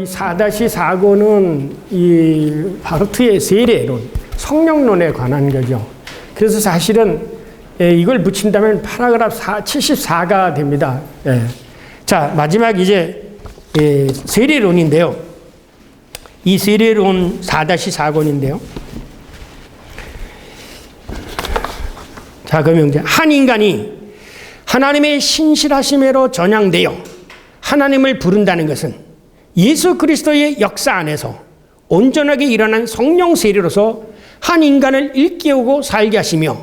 이 4-4고는 이 바르트의 세례론, 성령론에 관한 거죠. 그래서 사실은 이걸 붙인다면 파라그래프 74가 됩니다. 자, 마지막 이제 세례론인데요. 이 세례론 4-4권인데요. 자, 그러면 이제 한 인간이 하나님의 신실하심으로 전향되어 하나님을 부른다는 것은 예수 그리스도의 역사 안에서 온전하게 일어난 성령 세례로서 한 인간을 일깨우고 살게 하시며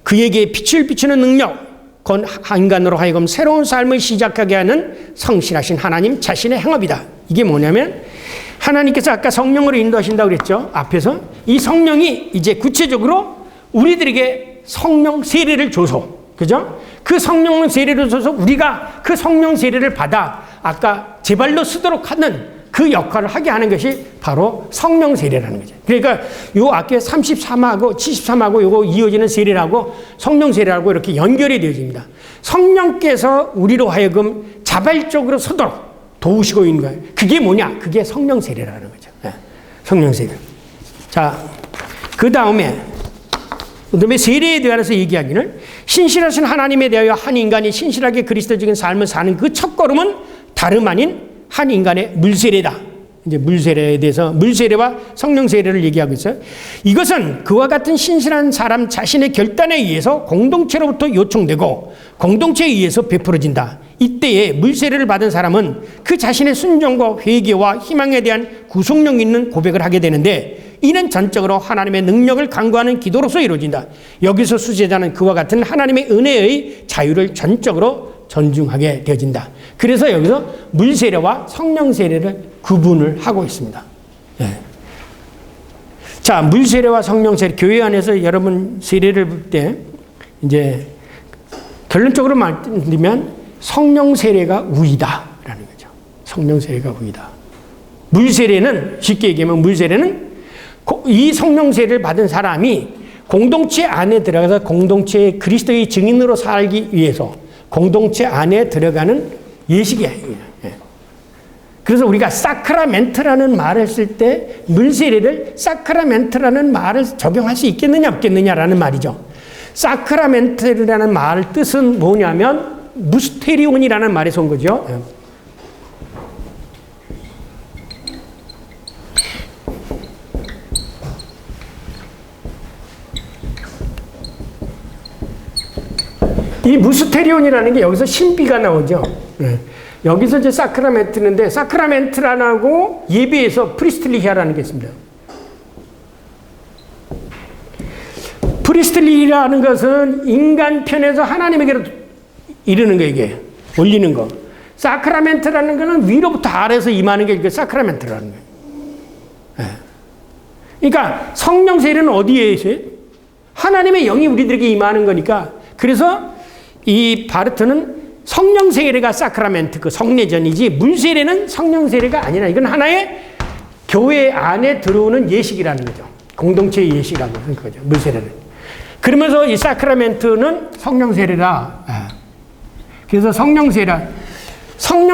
그에게 빛을 비추는 능력, 곧 한 인간으로 하여금 새로운 삶을 시작하게 하는 성실하신 하나님 자신의 행업이다. 이게 뭐냐면 하나님께서 아까 성령으로 인도하신다고 그랬죠. 앞에서 이 성령이 이제 구체적으로 우리들에게 성령 세례를 줘서, 그죠? 그 성령 세례를 줘서 우리가 그 성령 세례를 받아 아까 제 발로 쓰도록 하는 그 역할을 하게 하는 것이 바로 성령 세례라는 거죠. 그러니까 요 앞에 33하고 73하고 요거 이어지는 세례라고 성령 세례라고 이렇게 연결이 되어집니다. 성령께서 우리로 하여금 자발적으로 서도록 도우시고 있는 거예요. 그게 뭐냐? 그게 성령 세례라는 거죠. 성령 세례. 자, 그 다음에 세례에 대해서 얘기하기는 신실하신 하나님에 대하여 한 인간이 신실하게 그리스도적인 삶을 사는 그 첫걸음은 다름 아닌 한 인간의 물세례다. 이제 물세례에 대해서 물세례와 성령 세례를 얘기하고 있어요. 이것은 그와 같은 신실한 사람 자신의 결단에 의해서 공동체로부터 요청되고 공동체에 의해서 베풀어진다. 이때에 물세례를 받은 사람은 그 자신의 순종과 회개와 희망에 대한 구속력 있는 고백을 하게 되는데 이는 전적으로 하나님의 능력을 간구하는 기도로서 이루어진다. 여기서 수제자는 그와 같은 하나님의 은혜의 자유를 전적으로 존중하게 되어진다. 그래서 여기서 물세례와 성령 세례를 구분을 하고 있습니다. 자, 물세례와 성령 세례, 교회 안에서 여러분 세례를 볼 때 이제 결론적으로 말씀드리면 성령 세례가 우위다라는 거죠. 성령 세례가 우위다. 물세례는 쉽게 얘기하면 물세례는 이 성령 세례를 받은 사람이 공동체 안에 들어가서 공동체의 그리스도의 증인으로 살기 위해서 공동체 안에 들어가는 예식이에요. 그래서 우리가 사크라멘트라는 말을 쓸 때 물세례를 사크라멘트라는 말을 적용할 수 있겠느냐 없겠느냐라는 말이죠. 사크라멘트라는 말 뜻은 뭐냐면 무스테리온이라는 말에서 온 거죠. 이 무스테리온이라는 게 여기서 신비가 나오죠. 여기서 이제 사크라멘트인데 사크라멘트라고 예배에서 프리스틀리히아라는 게 있습니다. 프리스틀리히라는 것은 인간 편에서 하나님에게로 이르는 거, 이게 올리는 거. 사크라멘트라는 거는 위로부터 아래에서 임하는 게 이게 사크라멘트라는 거예요. 그러니까 성령 세례는 어디에 있어요? 하나님의 영이 우리들에게 임하는 거니까. 그래서 이 바르트는 성령 세례가 사크라멘트, 그 성례전이지 물세례는 성령 세례가 아니라 이건 하나의 교회 안에 들어오는 예식이라는 거죠. 공동체의 예식이라는 거죠. 물세례는. 그러면서 이 사크라멘트는 성령 세례다. 그래서 성령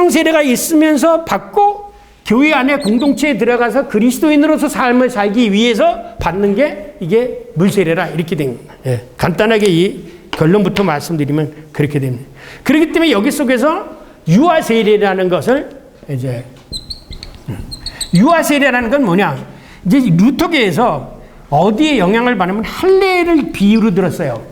세례가 있으면서 받고 교회 안에 공동체에 들어가서 그리스도인으로서 삶을 살기 위해서 받는 게 이게 물세례라 이렇게 된 거예요. 간단하게 이 결론부터 말씀드리면 그렇게 됩니다. 그렇기 때문에 여기 속에서 유아세례라는 것을 이제 유아세례라는 건 뭐냐? 이제 루터교에서 어디에 영향을 받으면 할례를 비유로 들었어요.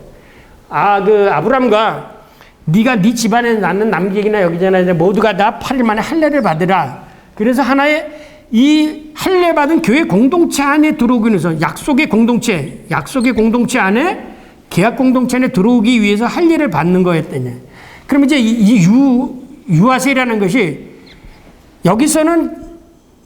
그 아브람과 네가 네 집안에 낳는 남객이나 여기잖아 모두가 다 8일 만에 할례를 받으라. 그래서 하나의 이 할례 받은 교회 공동체 안에 들어오기 위해서 약속의 공동체 안에 계약 공동체 안에 들어오기 위해서 할례를 받는 거였더니. 그럼 이제 이 유아세라는 것이 여기서는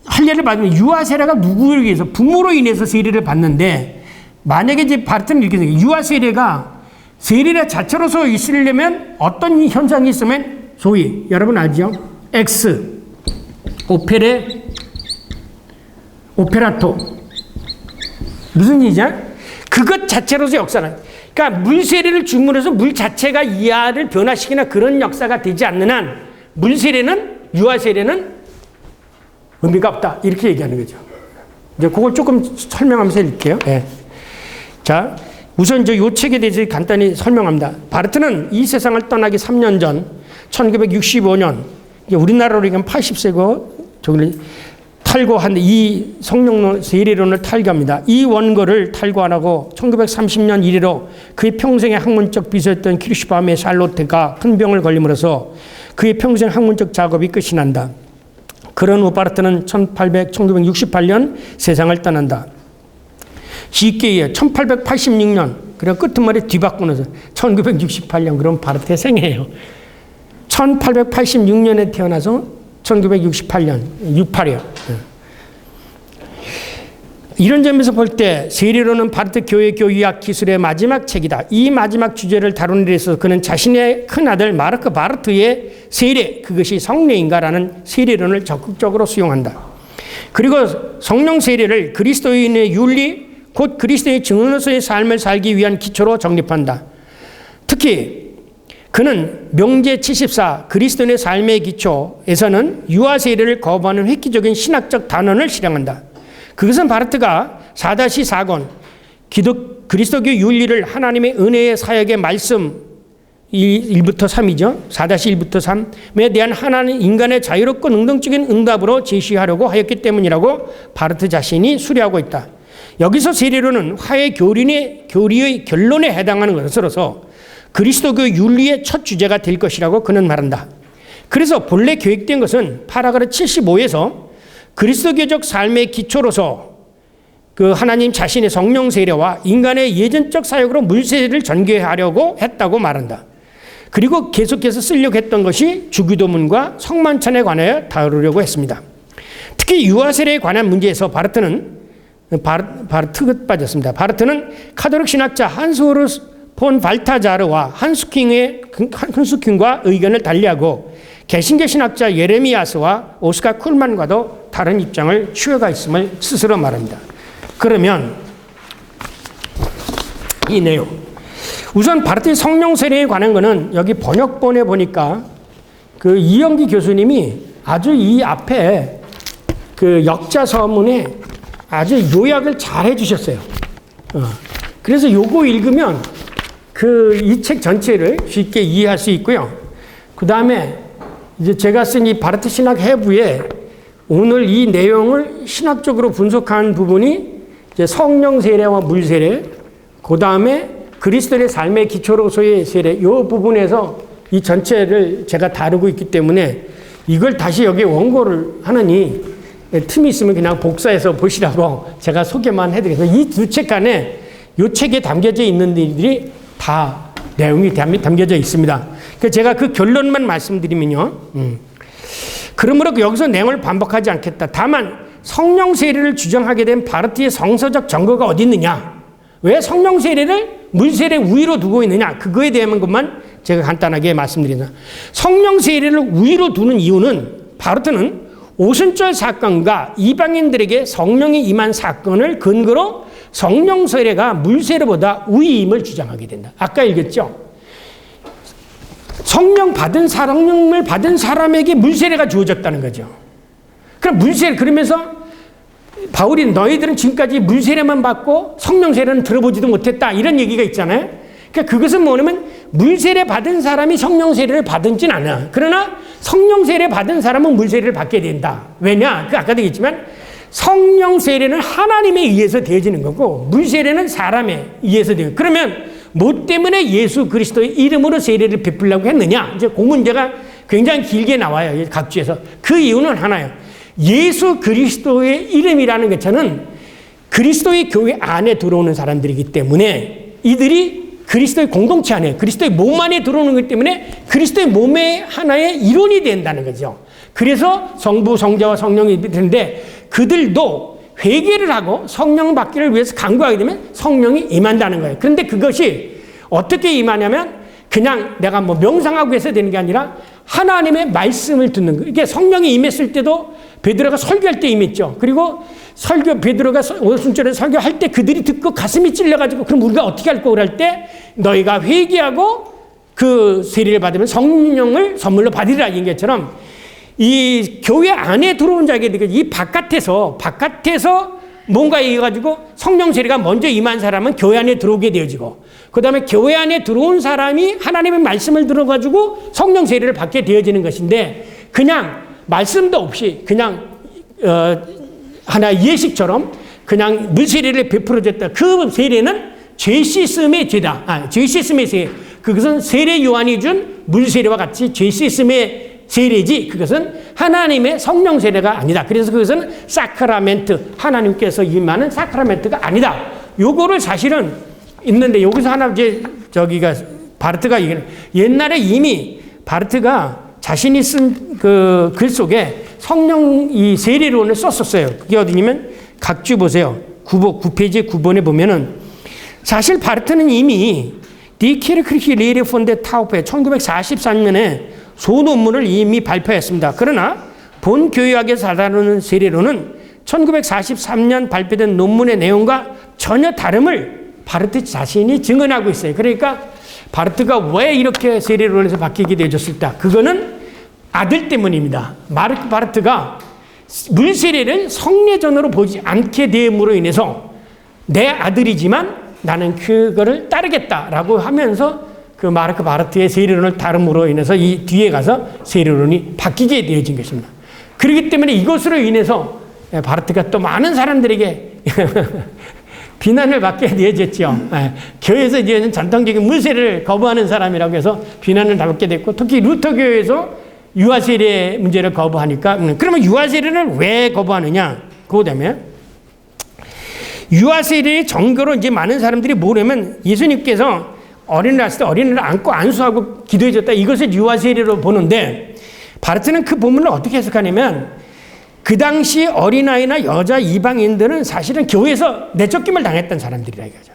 할례를 받으면 유아세례가 누구를 위해서 부모로 인해서 세례를 받는데 만약에 이제 바르트는 이렇게 생각해요. 유아세례가 세례 자체로서 있으려면 어떤 현상이 있으면 소위 여러분 알죠? 엑스 오페라토 무슨 얘기냐? 그것 자체로서 역사는 그러니까 물세례를 주문해서 물 자체가 이하를 변화시키나 그런 역사가 되지 않는 한 물세례는 유아세례는 의미가 없다. 이렇게 얘기하는 거죠. 이제 그걸 조금 설명하면서 읽을게요. 예. 자, 우선 요 책에 대해서 간단히 설명합니다. 바르트는 이 세상을 떠나기 3년 전 1965년 우리나라로 얘기하면 80세고 저기를 탈고한 이 성령 세례론을 탈거합니다. 이 원고를 탈거 안 하고 1930년 이래로 그의 평생의 학문적 비서였던 키르슈바움의 샬롯테가 큰 병을 걸림으로써 그의 평생 학문적 작업이 끝이 난다. 그런 후 바르트는 1968년 세상을 떠난다. 쉽게 1886년, 그리고 끄트머리 뒤바꾸면서 1968년, 그럼 바르트의 생애예요. 1886년에 태어나서 1968년, 68이요. 이런 점에서 볼 때 세례론은 바르트 교회 교의학 기술의 마지막 책이다. 이 마지막 주제를 다루는 데 있어서 그는 자신의 큰아들 마르크 바르트의 세례, 그것이 성례인가라는 세례론을 적극적으로 수용한다. 그리고 성령 세례를 그리스도인의 윤리, 곧 그리스도의 증언으로서의 삶을 살기 위한 기초로 정립한다. 특히 그는 명제 74 그리스도인의 삶의 기초에서는 유아 세례를 거부하는 획기적인 신학적 단언을 실행한다. 그것은 바르트가 4-4권 그리스도교 윤리를 하나님의 은혜의 사역의 말씀 1부터 3이죠. 4-1부터 3에 대한 하나님 인간의 자유롭고 능동적인 응답으로 제시하려고 하였기 때문이라고 바르트 자신이 수리하고 있다. 여기서 세례론은 화해 교리의 결론에 해당하는 것으로서 그리스도교 윤리의 첫 주제가 될 것이라고 그는 말한다. 그래서 본래 계획된 것은 파라그라프 75에서 그리스도교적 삶의 기초로서 그 하나님 자신의 성령 세례와 인간의 예전적 사역으로 물세례를 전개하려고 했다고 말한다. 그리고 계속해서 쓰려고 했던 것이 주기도문과 성만찬에 관하여 다루려고 했습니다. 특히 유아 세례에 관한 문제에서 바르트는 카톨릭 신학자 한스호르스 폰 발타자르와 한스킹과 의견을 달리하고 개신교 신학자 예레미야스와 오스카 쿨만과도 다른 입장을 취해가 있음을 스스로 말합니다. 그러면 이 내용, 우선 바르트의 성령 세례에 관한 거는 여기 번역본에 보니까 그 이영기 교수님이 아주 이 앞에 그 역자 서문에 아주 요약을 잘 해주셨어요. 그래서 요거 읽으면 이 책 전체를 쉽게 이해할 수 있고요. 그 다음에 이제 제가 쓴 이 바르트 신학 해부에 오늘 이 내용을 신학적으로 분석한 부분이 이제 성령 세례와 물 세례, 그 다음에 그리스도의 삶의 기초로서의 세례, 이 부분에서 이 전체를 제가 다루고 있기 때문에 이걸 다시 여기 원고를 하느니 틈이 있으면 그냥 복사해서 보시라고 제가 소개만 해드리겠습니다. 이 두 책 안에 이 책에 담겨져 있는 일들이 다 내용이 담겨져 있습니다. 제가 그 결론만 말씀드리면요. 그러므로 여기서 내용을 반복하지 않겠다. 다만 성령 세례를 주장하게 된 바르트의 성서적 증거가 어디 있느냐? 왜 성령 세례를 물 세례 우위로 두고 있느냐? 그거에 대한 것만 제가 간단하게 말씀드립니다. 성령 세례를 우위로 두는 이유는 바르트는 오순절 사건과 이방인들에게 성령이 임한 사건을 근거로 성령 세례가 물 세례보다 우위임을 주장하게 된다. 아까 읽었죠? 성령을 받은 사람에게 물 세례가 주어졌다는 거죠. 그럼 물 세례, 그러면서 바울이 너희들은 지금까지 물 세례만 받고 성령 세례는 들어보지도 못했다, 이런 얘기가 있잖아요. 그러니까 그것은 뭐냐면 물 세례 받은 사람이 성령 세례를 받은지는 않아. 그러나 성령 세례 받은 사람은 물 세례를 받게 된다. 왜냐? 아까도 얘기했지만 성령 세례는 하나님에 의해서 되어지는 거고 물 세례는 사람에 의해서 되어요. 그러면 뭐 때문에 예수 그리스도의 이름으로 세례를 베풀려고 했느냐? 이제 그 문제가 굉장히 길게 나와요. 각주에서. 그 이유는 하나예요. 예수 그리스도의 이름이라는 것은 그리스도의 교회 안에 들어오는 사람들이기 때문에 이들이 그리스도의 공동체 안에, 그리스도의 몸 안에 들어오는 것 때문에 그리스도의 몸의 하나의 일원이 된다는 거죠. 그래서 성부, 성자와 성령이 되는데 그들도 회개를 하고 성령 받기를 위해서 간구하게 되면 성령이 임한다는 거예요. 그런데 그것이 어떻게 임하냐면 그냥 내가 뭐 명상하고 해서 되는 게 아니라 하나님의 말씀을 듣는 거예요. 이게 성령이 임했을 때도 베드로가 설교할 때 임했죠. 그리고 베드로가 오순절에 설교할 때 그들이 듣고 가슴이 찔려가지고 그럼 우리가 어떻게 할 거를 할 때 너희가 회개하고 그 세례를 받으면 성령을 선물로 받으리라, 이 것처럼 이 교회 안에 들어온 자에게 이 바깥에서 뭔가 해가지고 성령 세례가 먼저 임한 사람은 교회 안에 들어오게 되어지고, 그 다음에 교회 안에 들어온 사람이 하나님의 말씀을 들어가지고 성령 세례를 받게 되어지는 것인데, 그냥 말씀도 없이 그냥 하나의 예식처럼 그냥 물세례를 베풀어줬다. 그 세례는 죄 씻음의 죄다. 죄 씻음의 세례. 그것은 세례 요한이 준 물세례와 같이 죄 씻음의 세례지, 그것은 하나님의 성령 세례가 아니다. 그래서 그것은 사크라멘트, 하나님께서 임하는 사크라멘트가 아니다. 요거를 사실은 있는데, 여기서 하나 이제 저기가 바르트가 옛날에 이미 바르트가 자신이 쓴 그 글 속에 성령 이 세례론을 썼었어요. 그게 어디냐면 각주 보세요. 9페이지 9번에 보면은 사실 바르트는 이미 Die Kirchliche Lehre von der Taufe 1943년에 소논문을 이미 발표했습니다. 그러나 본교회학에서 다루는 세례론은 1943년 발표된 논문의 내용과 전혀 다름을 바르트 자신이 증언하고 있어요. 그러니까 바르트가 왜 이렇게 세례론에서 바뀌게 되어졌을까? 그거는 아들 때문입니다. 마르크 바르트가 물세례를 성례전으로 보지 않게 됨으로 인해서 내 아들이지만 나는 그거를 따르겠다라고 하면서 그 마르크 바르트의 세례론을 다름으로 인해서 이 뒤에 가서 세례론이 바뀌게 되어진 것입니다. 그렇기 때문에 이것으로 인해서 바르트가 또 많은 사람들에게 비난을 받게 되어졌죠. 교회에서 이제는 전통적인 물세례를 거부하는 사람이라고 해서 비난을 받게 됐고, 특히 루터 교회에서 유아세례 문제를 거부하니까, 그러면 유아세례를 왜 거부하느냐? 그다음에 유아세례의 정교로 이제 많은 사람들이 뭐냐면 예수님께서 어린이를 낳았을 때 어린이를 안고 안수하고 기도해줬다. 이것을 유아세례로 보는데, 바르트는 그 본문을 어떻게 해석하냐면, 그 당시 어린아이나 여자 이방인들은 사실은 교회에서 내쫓김을 당했던 사람들이라 이거죠.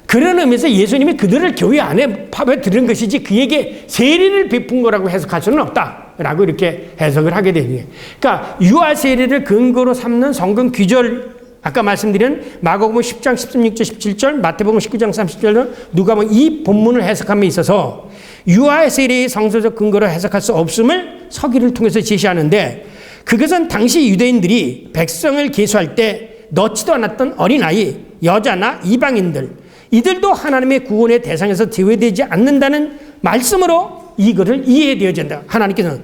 그런 의미에서 예수님이 그들을 교회 안에 파고들은 것이지 그에게 세례를 베푼 거라고 해석할 수는 없다라고 이렇게 해석을 하게 되는 거예요. 그러니까 유아 세례를 근거로 삼는 성경 규절, 아까 말씀드린 마가복음 10장 16절 17절, 마태복음 19장 30절, 누가복음 이 본문을 해석함에 있어서 유아 세례의 성서적 근거로 해석할 수 없음을 서기를 통해서 제시하는데, 그것은 당시 유대인들이 백성을 계수할 때 넣지도 않았던 어린아이, 여자나 이방인들, 이들도 하나님의 구원의 대상에서 제외되지 않는다는 말씀으로 이거를 이해되어진다. 하나님께서는.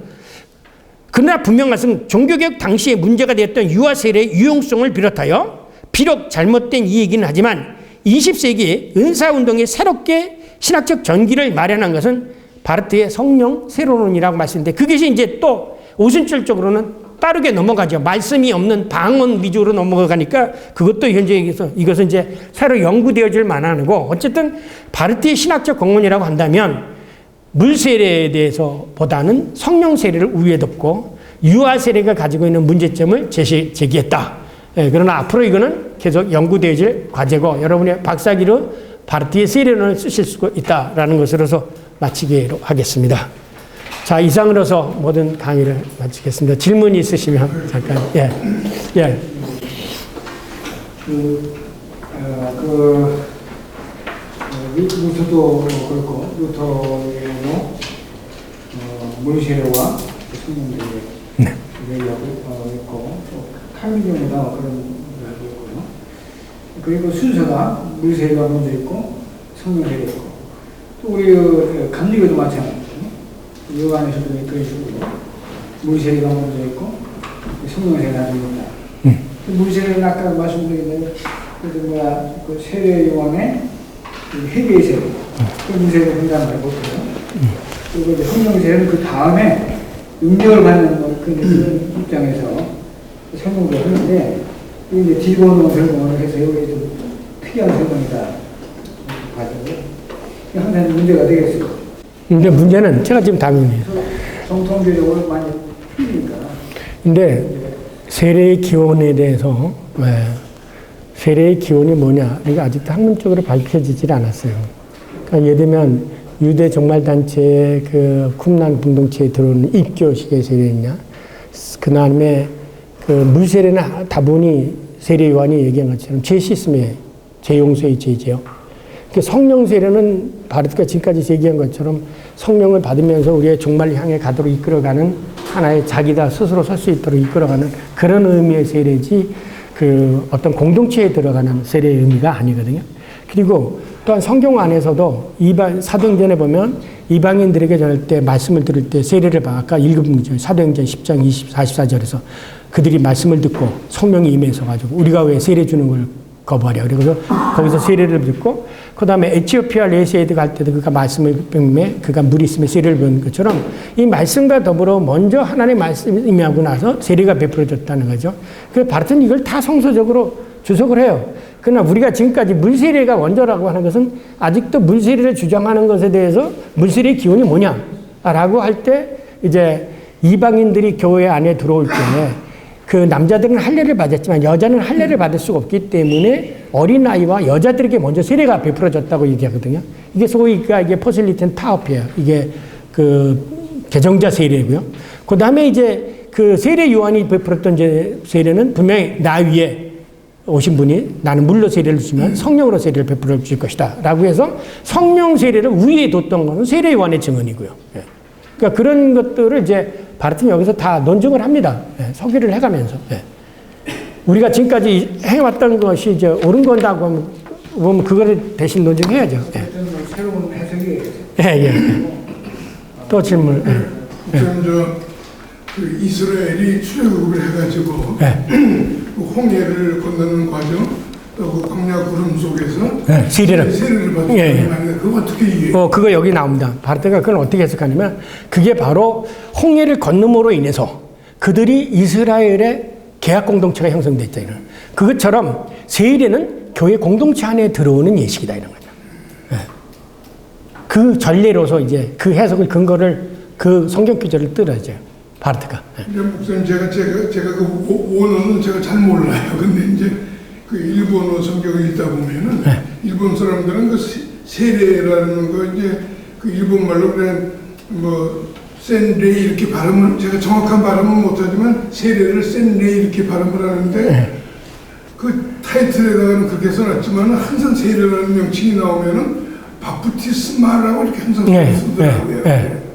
그러나 분명한 것은 종교개혁 당시에 문제가 되었던 유아세례의 유용성을 비롯하여 비록 잘못된 이 얘기는 하지만 20세기에 은사운동에 새롭게 신학적 전기를 마련한 것은 바르트의 성령 세례론이라고 말씀인데, 그것이 이제 또 오순절적으로는 빠르게 넘어가죠. 말씀이 없는 방언 위주로 넘어가니까 그것도 현재에서 이것은 이제 새로 연구되어질 만하고, 어쨌든 바르트의 신학적 공론이라고 한다면 물세례에 대해서 보다는 성령 세례를 우위에 뒀고 유아 세례가 가지고 있는 문제점을 제기했다. 그러나 앞으로 이거는 계속 연구되어질 과제고, 여러분의 박사기로 바르트의 세례론을 쓰실 수 있다라는 것으로서 마치기로 하겠습니다. 자, 이상으로서 모든 강의를 마치겠습니다. 질문 있으시면 잠깐. 루터도 그렇고, 루터의 물세례와 성령세례 얘기하고 있고, 또 칼빈교회나 그런 얘기하고 있고요. 그리고 순서가 물세례가 먼저 있고 성령세례 있고, 또 우리 감리교도 마찬가지예요. 요한에서도 그런 식으로 물세례가 먼저 있고 성령세례가 나중에 있다. 물세례는 아까 말씀드린 그 세례 요한의 회개의 세례, 그 물세례를 분단 말고 그리고 이제 성령세례는 그 다음에 능력을 받는 그런 입장에서 설명을 하는데, 이제 뒤집어놓은 설명을 해서 여기 좀 특이한 설명이다 가지고 항상 문제가 되겠어요. 근데 문제는 제가 지금 답이네요. 정통교적으로 많이 틀리니까. 근데 세례의 기원에 대해서 세례의 기원이 뭐냐, 이게 아직도 학문적으로 밝혀지질 않았어요. 그러니까 예를 들면 유대 종말단체의 그 쿰란 공동체에 들어오는 입교식의 세례냐, 그 다음에 그 물세례는 다분히 세례 요한이 얘기한 것처럼 죄 씻음의 죄용서의 죄지요. 성령 세례는 바르트가 지금까지 얘기한 것처럼 성령을 받으면서 우리의 종말을 향해 가도록 이끌어가는 하나의 자기가 스스로 설 수 있도록 이끌어가는 그런 의미의 세례지 그 어떤 공동체에 들어가는 세례의 의미가 아니거든요. 그리고 또한 성경 안에서도 사도행전에 보면 이방인들에게 전할 때 말씀을 들을 때 세례를 받아 아까 읽은 거죠. 사도행전 10장 44절에서 그들이 말씀을 듣고 성령이 임해서 가지고 우리가 왜 세례 주는 걸 거부하려. 그래서 거기서 세례를 듣고 그다음에 에티오피아 레세이드 갈 때도 그가 말씀을 뵙매 그가 물이 있으면 세례를 배운 것처럼 이 말씀과 더불어 먼저 하나님의 말씀이 임하고 나서 세례가 베풀어졌다는 거죠. 그래서 바르트는 이걸 다 성서적으로 주석을 해요. 그러나 우리가 지금까지 물세례가 원조라고 하는 것은 아직도 물세례를 주장하는 것에 대해서 물세례의 기원이 뭐냐라고 할 때 이제 이방인들이 교회 안에 들어올 때 그 남자들은 할례를 받았지만 여자는 할례를 받을 수가 없기 때문에 어린아이와 여자들에게 먼저 세례가 베풀어졌다고 얘기하거든요. 이게 소위 이게 퍼실리티는 타업이에요. 이게 그 개정자 세례고요. 그 다음에 이제 그 세례 요한이 베풀었던 이제 세례는 분명히 나 위에 오신 분이 나는 물로 세례를 주면 성령으로 세례를 베풀어 줄 것이다. 라고 해서 성령 세례를 위에 뒀던 것은 세례 요한의 증언이고요. 예. 그러니까 그런 것들을 이제 바르트는 여기서 다 논증을 합니다. 예. 서기를 해가면서. 예. 우리가 지금까지 해왔던 것이 이제 옳은 건다고 보면 그거를 대신 논증해야죠. 예. 새로운 해석이. 예. 또 질문. 예. 그 이스라엘이 출애굽을 해가지고 그 홍해를 건너는 과정 또 그 광야 구름 속에서 세례를 받는 그거 어떻게 이해해요? 그거 여기 나옵니다. 바르트가 그걸 어떻게 해석하냐면 그게 바로 홍해를 건너므로 인해서 그들이 이스라엘의 계약 공동체가 형성됐다 이런. 그것처럼 세례는 교회 공동체 안에 들어오는 예식이다 이런 거죠. 그 전례로서 이제 그 해석을 근거를 그 성경 구절을 들어야죠. 바르트가. 목사님 제가 그 원어는 제가 잘 몰라요. 근데 이제 그 일본어 성경을 읽다 보면은 일본 사람들은 그 세례라는 거 이제 그 일본 말로 그냥 뭐 센레이 이렇게 발음을 제가 정확한 발음은 못하지만 세례를 센레이 이렇게 발음을 하는데 그 타이틀에다가는 그렇게 써놨지만 항상 세례라는 명칭이 나오면은 바프티스마라고 이렇게 항상 쓰더라고요.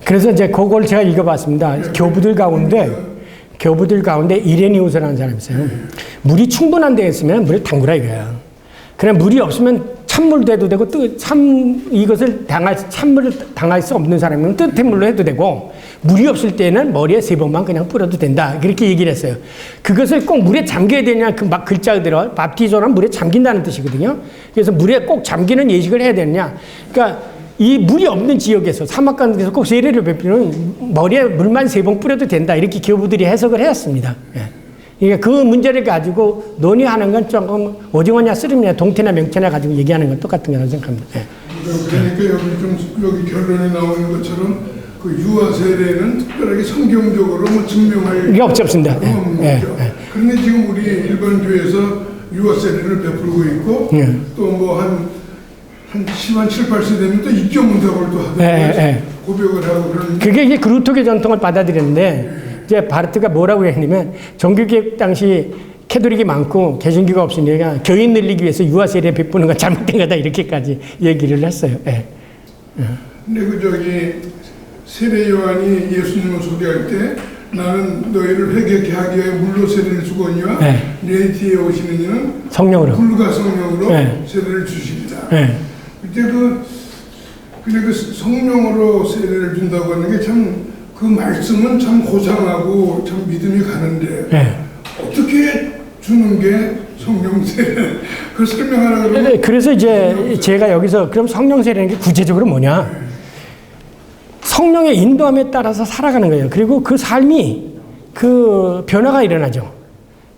그래서 이제 그걸 제가 읽어봤습니다. 교부들 가운데 이레니우스라는 사람이 있어요. 물이 충분한 데 있으면 물을 담그라 이거야. 그냥 물이 없으면 찬물도 해도 되고 이것을 찬물을 당할 수 없는 사람은 뜨뜻한 물로 해도 되고 물이 없을 때는 머리에 3번만 그냥 뿌려도 된다. 그렇게 얘기를 했어요. 그것을 꼭 물에 잠겨야 되냐 그 막 글자 그대로 밥티조는 물에 잠긴다는 뜻이거든요. 그래서 물에 꼭 잠기는 예식을 해야 되느냐. 그러니까 이 물이 없는 지역에서 사막 같은 데서 꼭 세례를 베푸는 머리에 물만 3번 뿌려도 된다. 이렇게 교부들이 해석을 해왔습니다. 그러니까 그 문제를 가지고 논의하는 건 조금 오징어냐 쓰름이냐 동태나 명태나 가지고 얘기하는 건 똑같은 거라고 생각합니다. 그러니까 여기 결론에 나오는 것처럼 그 유아 세례는 특별하게 성경적으로 뭐 증명할 이게 없습니다. 그런데 지금 우리 일반 교회에서 유아 세례를 베풀고 있고 또 뭐 한 7, 8세 되면 또 입교문답을 또 하더라고요. 고백을 하고 그러는 그게 이제 그루토교 전통을 받아들였는데 이제 바르트가 뭐라고 했냐면 종교개혁 당시 캐톨릭이 많고 개신교가 없으니까 교인 늘리기 위해서 유아 세례 베푸는 건 잘못된 거다 이렇게까지 얘기를 했어요. 근데 그 세례 요한이 예수님을 소개할 때 나는 너희를 회개케 하기 위해 물로 세례를 주거니와 내 뒤에 오시는 이는 성령으로 불과 성령으로 세례를 주시리라. 그때 그 성령으로 세례를 준다고 하는 게 참 그 말씀은 참 고상하고 참 믿음이 가는데 어떻게 주는 게 성령 세례? 그걸 설명하라 그러면 그래서 이제 제가 여기서 그럼 성령 세례는 게 구체적으로 뭐냐? 성령의 인도함에 따라서 살아가는 거예요. 그리고 그 삶이 그 변화가 일어나죠.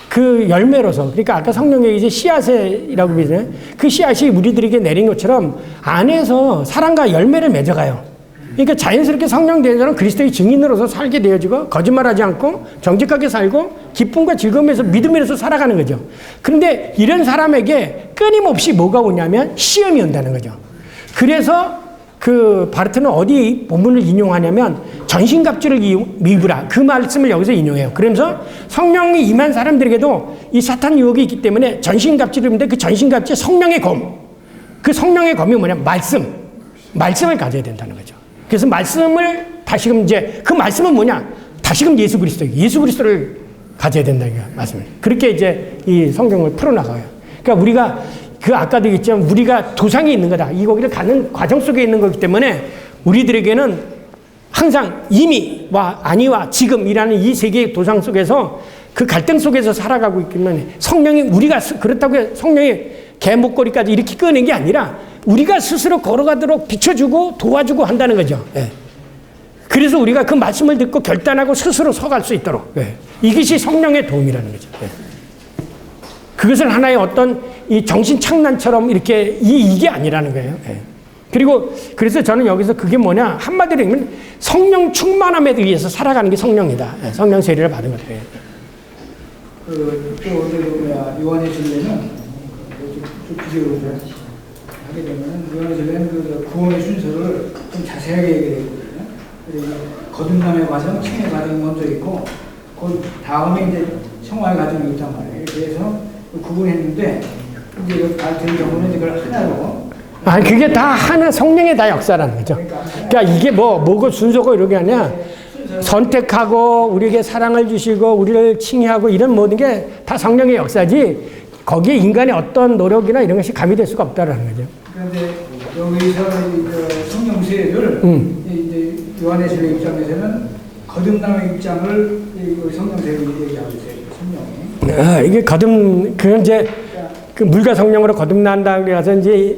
그 열매로서. 그러니까 아까 성령의 이제 씨앗이라고 그러잖아요. 그 씨앗이 우리들에게 내린 것처럼 안에서 사랑과 열매를 맺어가요. 그러니까 자연스럽게 성령 된 사람은 그리스도의 증인으로서 살게 되어지고 거짓말하지 않고 정직하게 살고 기쁨과 즐거움에서 믿음에서 살아가는 거죠. 그런데 이런 사람에게 끊임없이 뭐가 오냐면 시험이 온다는 거죠. 그래서 그 바르트는 어디 본문을 인용하냐면 전신갑주를 입으라 그 말씀을 여기서 인용해요. 그러면서 성령이 임한 사람들에게도 이 사탄 유혹이 있기 때문에 전신갑주를 입는데 그 전신갑주에 성령의 검, 그 성령의 검이 뭐냐 말씀을 가져야 된다는 거죠. 그래서 말씀을 다시금 이제 그 말씀은 뭐냐 다시금 예수 그리스도를 가져야 된다는 말씀을. 그렇게 이제 이 성경을 풀어나가요. 그러니까 우리가 그 아까도 얘기했지만 우리가 도상이 있는 거다. 이 거기를 가는 과정 속에 있는 거기 때문에 우리들에게는 항상 이미와 아니와 지금이라는 이 세 개의 도상 속에서 그 갈등 속에서 살아가고 있기 때문에 성령이 우리가 그렇다고 해서 성령이 개목걸이까지 이렇게 꺼낸 게 아니라 우리가 스스로 걸어가도록 비춰주고 도와주고 한다는 거죠. 예. 그래서 우리가 그 말씀을 듣고 결단하고 스스로 서갈 수 있도록. 예. 이것이 성령의 도움이라는 거죠. 예. 그것은 하나의 어떤 이 정신 창난처럼 이렇게 이게 아니라는 거예요. 예. 그리고 그래서 저는 여기서 그게 뭐냐 한마디로 얘기하면 성령 충만함에 의해서 살아가는 게 성령이다. 예. 성령 세례를 받은 거예요. 또 요한의 진례는 좀 비교를 하게 되면 요한의 진례는 그 구원의 순서를 좀 자세하게 얘기했거든요. 그래서 거듭남의 과정, 칭의 과정이 먼저 있고 그 다음에 이제 성화의 과정이 있단 말이에요. 그래서 구분했는데 이제 같은 경우는 이걸 하나로. 그게 다 하나 성령의 다 역사라는 거죠. 그러니까 이게 뭐고 순서고 이런 게 아니라 선택하고 우리에게 사랑을 주시고 우리를 칭의하고 이런 모든 게 다 성령의 역사지 거기에 인간의 어떤 노력이나 이런 것이 가미될 수가 없다라는 거죠. 그런데 여기서 성령 세례를 이제 요한의 진례 입장에서는 거듭남의 입장을 성령 세례를 얘기하고 있어요. 성령이. 이게 그건 이제 그 물과 성령으로 거듭난다고 해서 이제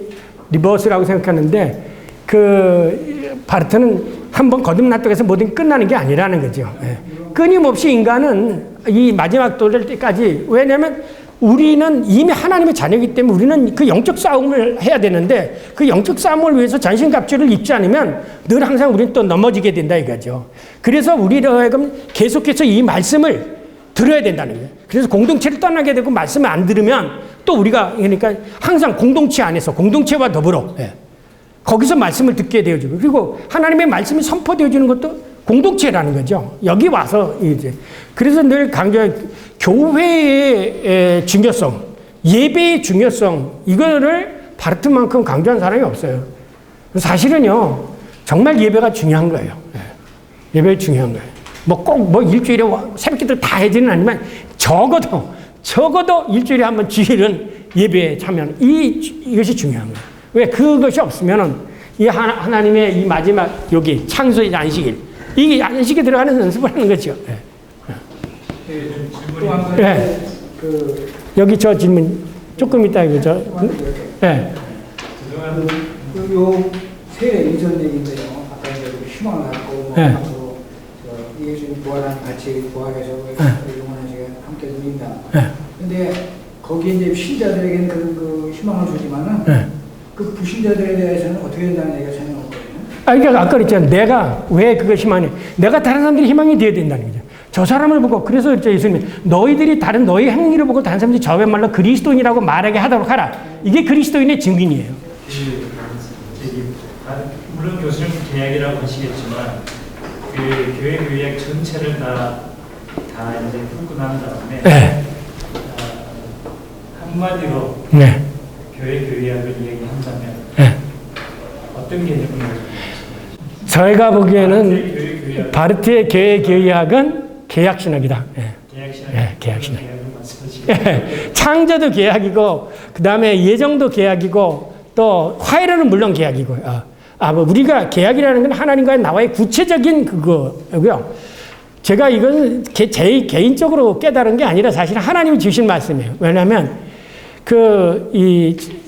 리버스라고 생각하는데 그 바르트는 한번 거듭났다고 해서 모든 게 끝나는 게 아니라는 거죠. 예. 끊임없이 인간은 이 마지막 도를 때까지 왜냐하면 우리는 이미 하나님의 자녀이기 때문에 우리는 그 영적 싸움을 해야 되는데 그 영적 싸움을 위해서 전신갑주를 입지 않으면 늘 항상 우리는 또 넘어지게 된다 이거죠. 그래서 우리를 계속해서 이 말씀을 들어야 된다는 거예요. 그래서 공동체를 떠나게 되고 말씀을 안 들으면 또 우리가 그러니까 항상 공동체 안에서 공동체와 더불어 거기서 말씀을 듣게 되어지고 그리고 하나님의 말씀이 선포되어지는 것도 공동체라는 거죠. 여기 와서 이제 그래서 늘 강조한 교회의 중요성, 예배의 중요성 이거를 바르트만큼 강조한 사람이 없어요. 사실은요 정말 예배가 중요한 거예요. 예배가 중요한 거예요. 꼭 일주일에 새벽기도 다 해지는 아니면 적어도 일주일에 한 번 주일은 예배에 참여하는 이것이 중요한 거예요. 왜 그것이 없으면은 이 하나님의 이 마지막 여기 창조의 안식일 이게 안식에 들어가는 연습을 하는 거죠. 또 한 가지 여기 저 질문 조금 이따 이거죠. 네. 요 세례 이전 얘기인데요. 아까 이제 희망을 갖고 앞으로 예수님 부활한 같이 부활해서 영원한 시간 함께 누린다. 근데 거기에 이제 신자들에게는 그 희망을 주지만은 그 불신자들에 대해서는 어떻게 된다는 얘기가 전혀 없거든요. 그러니까 아까 그랬잖아요. 내가 왜 그거 희망이 내가 다른 사람들이 희망이 되어야 된다는 거죠. 저 사람을 보고 그래서 예수님이 너희들이 다른 너희 행위를 보고 다른 사람들이 저야말로 그리스도인이라고 말하게 하도록 하라. 이게 그리스도인의 증인이에요. 물론 교수님 계약이라고 하시겠지만 그 교회 계약 전체를 다 이제 풀고 난 다음에 한마디로 교회 계약을 얘기한다면 어떤 개념을 저희가 보기에는 바르트의 교회 계약은 계약신학이다. 계약신학. 창조도 계약이고 그 다음에 예정도 계약이고 또 화해라는 물론 계약이고요. 우리가 계약이라는 건 하나님과의 나와의 구체적인 그거고요. 제가 이건 제 개인적으로 깨달은 게 아니라 사실 하나님이 주신 말씀이에요. 왜냐하면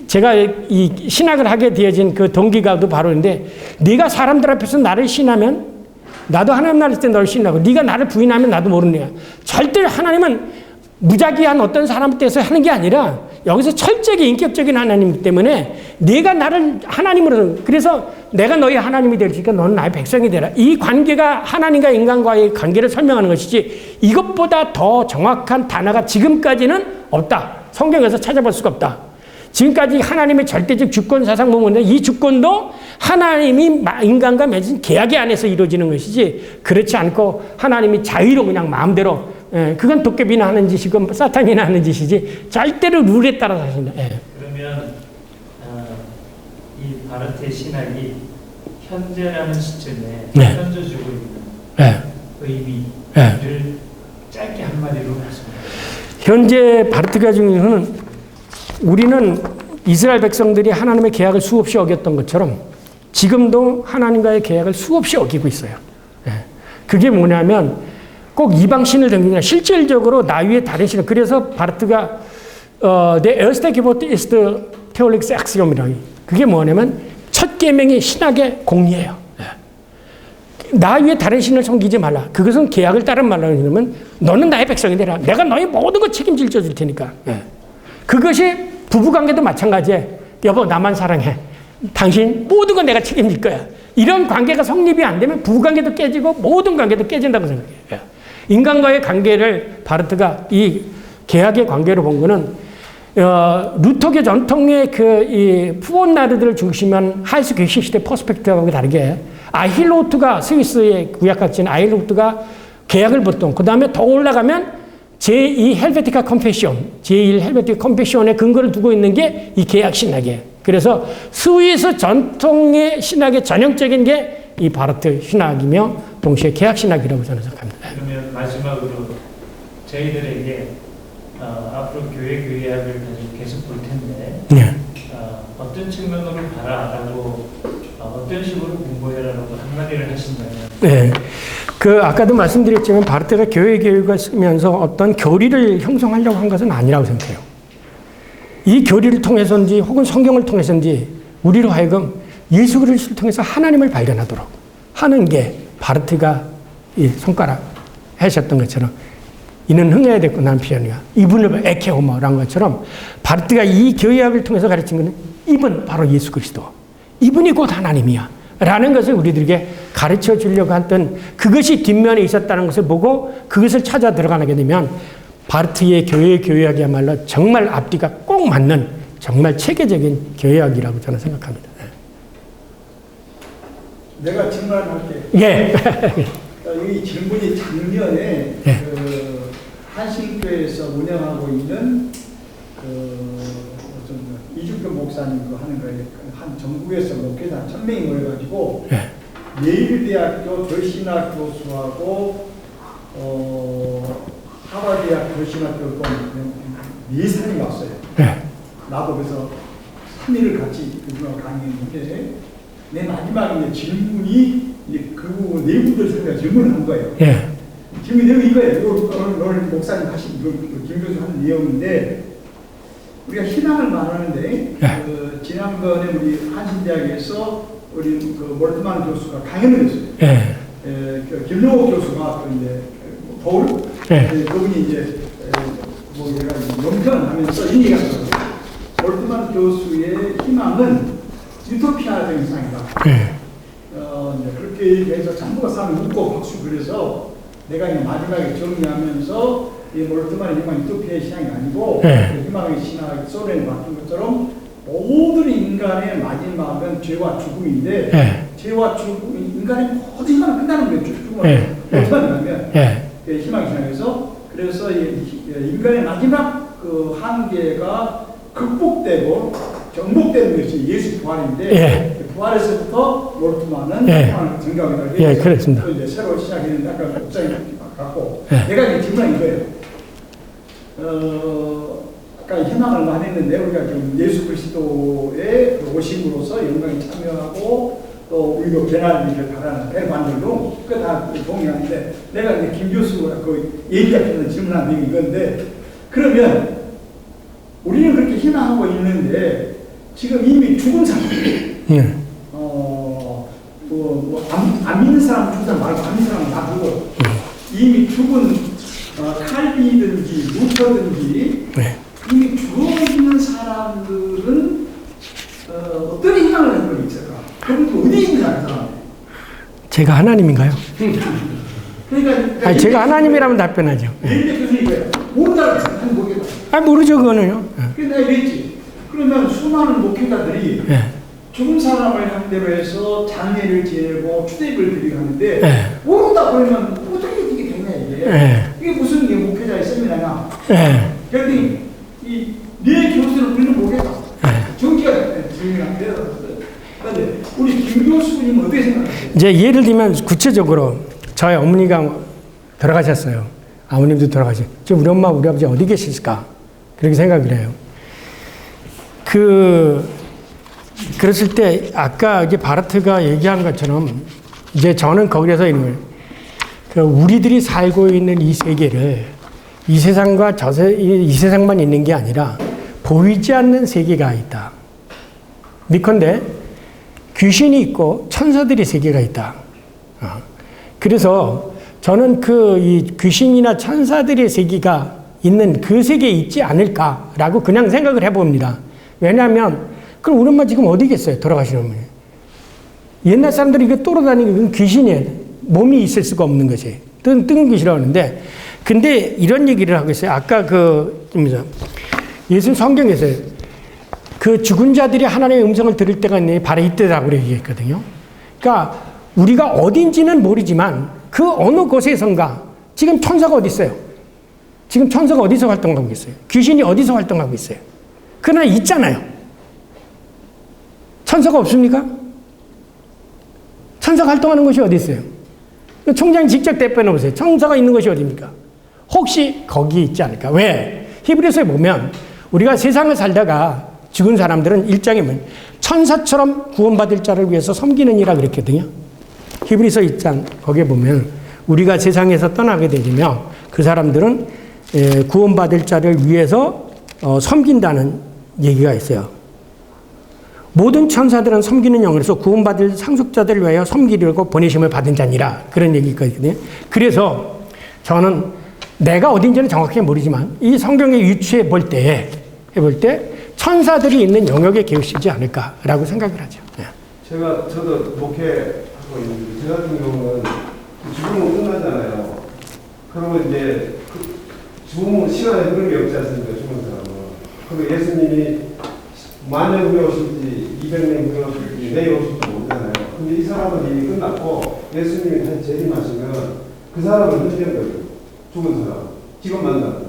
제가 이 신학을 하게 되어진 그 동기가도 바로 인데 네가 사람들 앞에서 나를 신하면 나도 하나님 나를 때 너를 신하고 네가 나를 부인하면 나도 모르는 거야. 절대 하나님은 무작위한 어떤 사람 때서 하는 게 아니라 여기서 철저하게 인격적인 하나님 때문에 네가 나를 하나님으로 그래서 내가 너희 하나님이 될 테니까 너는 나의 백성이 되라. 이 관계가 하나님과 인간과의 관계를 설명하는 것이지 이것보다 더 정확한 단어가 지금까지는 없다. 성경에서 찾아볼 수가 없다. 지금까지 하나님의 절대적 주권 사상 보면 이 주권도 하나님이 인간과 맺은 계약의 안에서 이루어지는 것이지 그렇지 않고 하나님이 자유로 그냥 마음대로 그건 도깨비나 하는 짓이고 사탄이나 하는 짓이지 절대로 룰에 따라서 하신다. 그러면 이 바르트의 신학이 현재라는 시점에 현재주고 있는 의미를 짧게 한마디로 말씀드립니다. 현재 바르트가 중에는 우리는 이스라엘 백성들이 하나님의 계약을 수없이 어겼던 것처럼 지금도 하나님과의 계약을 수없이 어기고 있어요. 그게 뭐냐면 꼭 이방신을 등기는 아니라 실질적으로 나 위에 다른 신을. 그래서 바르트가 Der erste Gebot ist theologische Axiom이라고. 그게 뭐냐면 첫 계명이 신학의 공리예요. 나 위에 다른 신을 섬기지 말라. 그것은 계약을 따르 말라. 그러면 너는 나의 백성이 되라. 내가 너의 모든 것 책임질 줄 테니까. 그것이 부부관계도 마찬가지예요. 여보 나만 사랑해. 당신 모든 건 내가 책임질 거야. 이런 관계가 성립이 안 되면 부부관계도 깨지고 모든 관계도 깨진다고 생각해요. 인간과의 관계를 바르트가 이 계약의 관계로 본 거는 루터교 전통의 이 푸원 나르들을 중심한 하이스 괴시 시대 퍼스펙티브하고 다르게 아힐로트가 스위스의 구약학자인 아힐로트가 계약을 보통 그 다음에 더 올라가면 제2 헬베티카 컨페션, 제1 헬베티카 컨페션에 근거를 두고 있는 게 이 계약 신학이에요. 그래서 스위스 전통의 신학의 전형적인 게 이 바르트 신학이며 동시에 계약 신학이라고 저는 생각합니다. 그러면 마지막으로 저희들에게 앞으로 교회 교회학을 계속 볼 텐데 네. 어떤 측면으로 봐라라고 어떤 식으로 공부해라라고 한마디를 하신다면 네. 아까도 말씀드렸지만 바르트가 교회 교육을 쓰면서 어떤 교리를 형성하려고 한 것은 아니라고 생각해요. 이 교리를 통해서인지 혹은 성경을 통해서인지 우리로 하여금 예수 그리스도를 통해서 하나님을 발견하도록 하는 게 바르트가 이 손가락 하셨던 것처럼 이는 흥해야 됐고 남편이야. 이분을 에케호모라는 것처럼 바르트가 이 교회학을 통해서 가르친 것은 이분 바로 예수 그리스도. 이분이 곧 하나님이야. 라는 것을 우리들에게 가르쳐 주려고 했던 그것이 뒷면에 있었다는 것을 보고 그것을 찾아 들어가게 되면 바르트의 교회학이야말로 정말 앞뒤가 꼭 맞는 정말 체계적인 교회학이라고 저는 생각합니다. 내가 질문할게. 예. 이 질문이 작년에 예. 한신교회에서 운영하고 있는 이준표 목사님 하는 거에 한 전국에서 목회자 1,000명이 모여가지고 예. 예일대학교 교신학 교수하고 하버드대학 교신학 교수 4사람이 왔어요. 예. 나도 그래서 3일을 같이 그분하고 강의했는데 내 마지막에 질문이 그 내부들 중에 질문을 한 거예요. 예. 질문 내용이 이거예요. 오늘 목사님 하신 김 교수 하는 내용인데 우리가 신앙을 말하는데 지난번에 우리 한신대학에서 우리 몰트만 교수가 강연을 했어요. 예. 김용호 교수가 이제 서울 그분이 이제 얘가 연편을 하면서 이 얘기가 있어요. 몰트만 교수의 희망은 유토피아적인 세상이다. 그렇게 얘기해서 전부가 사람이 웃고 박수 그래서 내가 이제 마지막에 정리하면서 이 몰트만의 희망 유토피아의 신앙이 아니고 그 희망의 신앙 소련에 맡긴 것처럼 모든 인간의 마지막은 죄와 죽음인데 죄와 죽음 인간의 모든 희망은 끝나는 거예요. 죽음은 몰트만이라면 희망의 신앙에서 그래서 인간의 마지막 그 한계가 극복되고 정복되는 것이 예수 부활인데 부활에서부터 몰트만은 희망을 증가하게 그렇습니다. 또 이제 새로 시작했는데 아까 목사님 갖고 내가 이제 질문한 이거예요. 아까 희망을 말했는데 우리가 좀 예수 그리스도의 오심으로서 영광에 참여하고 또 우리도 개나리를 바라는 배반들도 그 다 동의하는데 내가 이제 김 교수가 그 얘기하는 질문한 내용이 이건데 그러면 우리는 그렇게 희망하고 있는데 지금 이미 죽은 사람 안 믿는 사람 죽은 사람 말고 안 믿는 사람은 다 죽어 이미 죽은 칼빈이든지 루터든지 이미 죽어 있는 사람들은 어떤 희망을 가지고 있을까? 그럼 어디 있는 사람? 제가 하나님인가요? 그러니까 아니, 제가 하나님이라면 답변하죠. 예일대 교수님 거예요. 모른다고 모르겠다. 모르죠 그거는요. 그래서 내가 이랬지. 그러면 수많은 목회자들이 죽은 사람을 상대로 해서 장례를 지내고 추대를 드리고 하는데 모른다 그러면 어떻게 이게 되냐 이게. 이게 무슨 목회자의 세미나냐. 그런데 내 교수는 우리는 모르겠다. 정기가 증명한데 그런데 우리 김 교수님은 어떻게 생각하세요? 이제 예를 들면 구체적으로 저희 어머니가 돌아가셨어요. 아버님도 돌아가셨어요. 지금 우리 엄마, 우리 아버지 어디 계실까? 그렇게 생각을 해요. 그랬을 때, 아까 이제 바르트가 얘기한 것처럼, 이제 저는 거기서 이런 거예요. 우리들이 살고 있는 이 세계를, 이 세상과 이 세상만 있는 게 아니라, 보이지 않는 세계가 있다. 미컨대, 귀신이 있고, 천사들의 세계가 있다. 그래서, 저는 이 귀신이나 천사들의 세계가 있는 그 세계에 있지 않을까라고 그냥 생각을 해봅니다. 왜냐하면, 그럼 우리 엄마 지금 어디 계세요? 돌아가신 어머니. 옛날 사람들이 이거 돌아다니는 귀신이에요. 몸이 있을 수가 없는 것이. 뜬 귀신이라고 하는데, 근데 이런 얘기를 하고 있어요. 아까 예수 성경에서 그 죽은 자들이 하나님의 음성을 들을 때가 있네. 바로 이때라고 얘기했거든요. 그러니까 우리가 어딘지는 모르지만 그 어느 곳에선가 지금 천사가 어디 있어요? 지금 천사가 어디서 활동하고 있어요? 귀신이 어디서 활동하고 있어요? 그러나 있잖아요. 천사가 없습니까? 천사가 활동하는 곳이 어디 있어요? 총장이 직접 대표해 보세요. 천사가 있는 곳이 어디입니까? 혹시 거기 있지 않을까? 왜? 히브리서에 보면 우리가 세상을 살다가 죽은 사람들은 일장에 보면 천사처럼 구원받을 자를 위해서 섬기는 이라 그랬거든요. 히브리서 1장 거기에 보면 우리가 세상에서 떠나게 되면 그 사람들은 구원받을 자를 위해서 섬긴다는 얘기가 있어요. 모든 천사들은 섬기는 영으로서 구원받을 상속자들을 위하여 섬기려고 보내심을 받은 자니라. 그런 얘기가 있거든요. 그래서 저는 내가 어딘지는 정확히 모르지만 이 성경에 유추해 볼 때 천사들이 있는 영역에 계시지 않을까라고 생각을 하죠. 저도 목회하고 있는데, 저 같은 경우는 죽으면 끝나잖아요. 그러면 이제 죽으면 시간에 흐름이 없지 않습니까? 죽은 사람은. 그리고 예수님이 만년 후에 오실지 200년 후에 오실지 내일 오실지 모르잖아요. 근데 이 사람은 이미 끝났고 예수님이 다시 재림하시면 그 사람은 흔들린 거예요. 죽은 사람. 지금 만나는.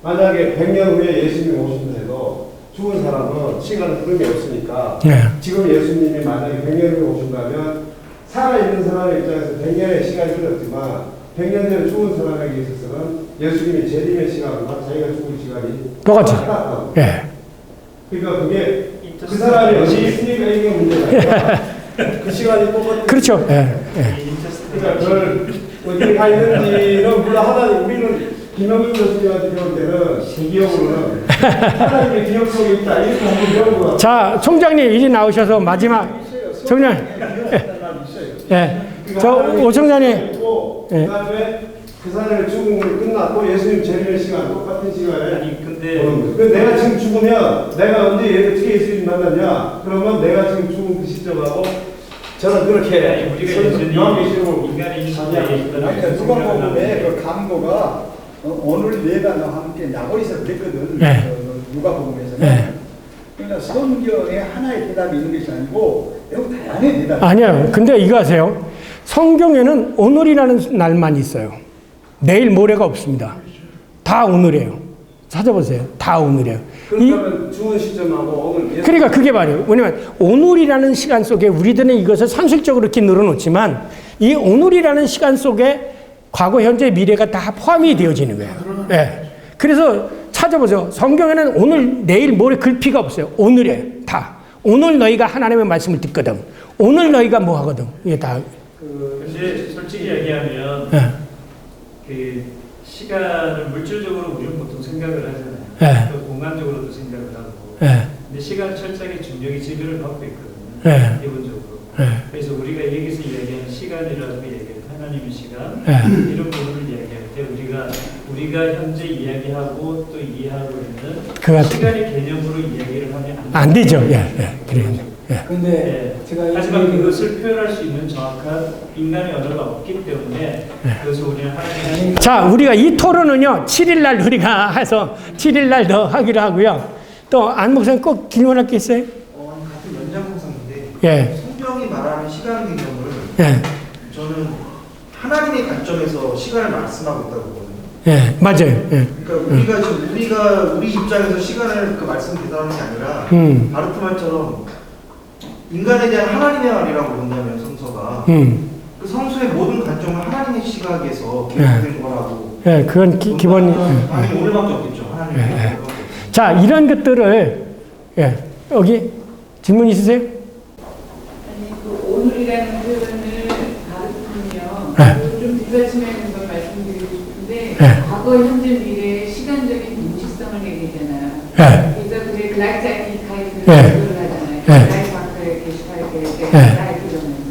만약에 100년 후에 예수님이 오신다 해도 죽은 사람은 시간 흐름이 없으니까 지금 예수님이 만약에 100년 후에 오신다면 살아있는 사람의 입장에서 100년의 시간이 흘렀지만 100년 전에 죽은 사람에게 있어서는 예수님이 재림의 시간과 자기가 죽을 시간이 똑같이. 그러니까 그게 그 사람이 어디 있으니까 이게 문제가 그 시간이 똑같은. 그렇죠. 그러니까 그걸 어디 가 있는지는 물론 하나님, 우리는 김영준 교수님한테 배울 때는 기억으로는 하나님의 기억 속에 있다 이렇게 한번 배우고. 자, 총장님 이제 나오셔서 마지막 총장. 오 총장님. 그다음에 그 사람의 죽음이 끝났고 예수님 재림의 시간 똑같은 시간에. 아니 근데 내가 지금 죽으면 내가 언제 어떻게 예수님 만났냐? 그러면 내가 지금 죽은 그 시점하고 저는 그렇게 우리가 인간의 그러니까 누가복음에 그 강도가 오늘 내가 너와 함께 나고리에서 그랬거든. 누가복음에서는. 그러니까 성경에 하나의 대답이 있는 것이 아니고 매우 다양한 대답이. 아니요. 근데 이거 아세요? 성경에는 오늘이라는 날만 있어요. 내일 모레가 없습니다. 다 오늘이에요. 찾아보세요. 다 오늘이에요. 그러면 죽은 시점하고 오늘. 그러니까 그게 말이에요. 왜냐면 오늘이라는 시간 속에 우리들은 이것을 산술적으로 이렇게 늘어놓지만 이 오늘이라는 시간 속에 과거, 현재, 미래가 다 포함이 되어지는 거예요. 네. 그래서 찾아보세요. 성경에는 오늘, 내일, 모레 글피가 없어요. 오늘에 다. 오늘 너희가 하나님의 말씀을 듣거든. 오늘 너희가 뭐 하거든. 이게 다. 근데 솔직히 얘기하면 그 시간을 물질적으로 우리는 보통 생각을 하잖아요. 또 공간적으로도 생각을 하고. 근데 시간 철저하게 중력이 지배를 받고 있거든요. 기본적으로. 그래서 우리가 여기서 이야기하는 시간이라고 얘기해요. 하나님의 시간 이런 부분을 이야기할 때 우리가 현재 이야기하고 또 이해하고 있는 시간의 개념으로 이야기를 하면 안 되죠. 근데 제가 하지만 그것을 표현할 수 있는 정확한 인간의 언어가 없기 때문에 그것을 우리는 하나님. 자, 우리가 이 토론은요 7일날 우리가 해서 7일날 더 하기로 하고요. 또 안 목사님 꼭 질문할 게 있어요? 같은 연장선상인데 성경이 말하는 시간 개념을 저는 하나님의 관점에서 시간을 말씀하고 있다고 보거든요. 맞아요. 그러니까 우리가 우리 입장에서 시간을 그 말씀 대답하는 게 아니라 바르트 말처럼 인간에 대한 하나님의 말이라고 본다면 성서가 그 그 성서의 모든 관점은 하나님의 시각에서 계획된 거라고. 예, 그건 기본이. 하나님 오늘밖에 없겠죠. 하나님 오늘밖에 없겠죠. 자, 이런 것들을, 예, 여기 질문 있으세요? 아니, 그 오늘이라는 표현을 가르치면요. 네. 좀 뒷받침하는 걸 말씀드리고 싶은데, 네. 과거, 현재, 미래의 시간적인 동시성을 얘기하잖아요. 네. 그래서 그게 글라이자이카이트를 네. 하잖아요. 네. 글라이파크의 게시파이크의 네. 글라이트면서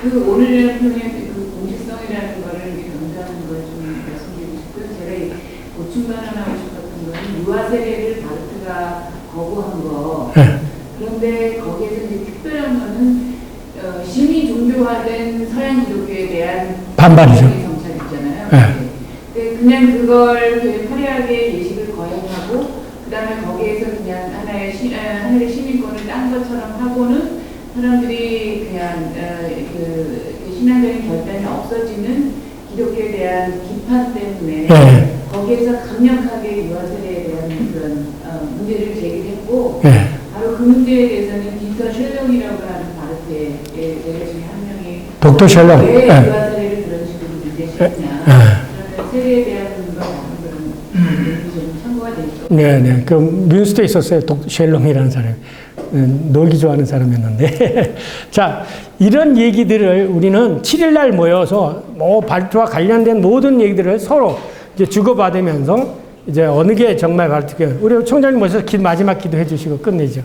그 오늘이라는 표현의 그 동시성이라는 거를 이렇게 강조하는 걸 좀 말씀드리고 싶고요. 제가 보충만 하나 하고 싶었던 거는 유아 세례를 바르트가 거부한 거. 예. 그런데 거기에서 이제 특별한 거는 심히 종교화된 서양 기독교에 대한 반발이죠. 정착 있잖아요. 네. 근데 그냥 그걸 되게 화려하게 예식을 거행하고 그다음에 거기에서 그냥 하나의 시민권을 딴 것처럼 하고는 사람들이 그냥 그 신앙적인 결단이 없어지는 기독교에 대한 비판 때문에 네. 거기에서 강력하게 유아세례에 대한 그런 문제를 제기했고 네. 바로 그 문제에 대해서는 디터 쉘령이라고 하는 바르트의 제자 중에 한 명이 독도 쉘령. 왜 네. 유아세례를 그런 식으로 문제시했냐 그러면 세례에 대한 그런 얘기 좀 참고가 되죠. 네. 그 뉴스도 있었어요. 쉘롱이라는 사람. 놀기 좋아하는 사람이었는데. 자, 이런 얘기들을 우리는 7일날 모여서 뭐 바르트와 관련된 모든 얘기들을 서로 이제 주고받으면서 이제 어느 게 정말 바르트교 우리 총장님 모셔서 마지막 기도해 주시고 끝내죠.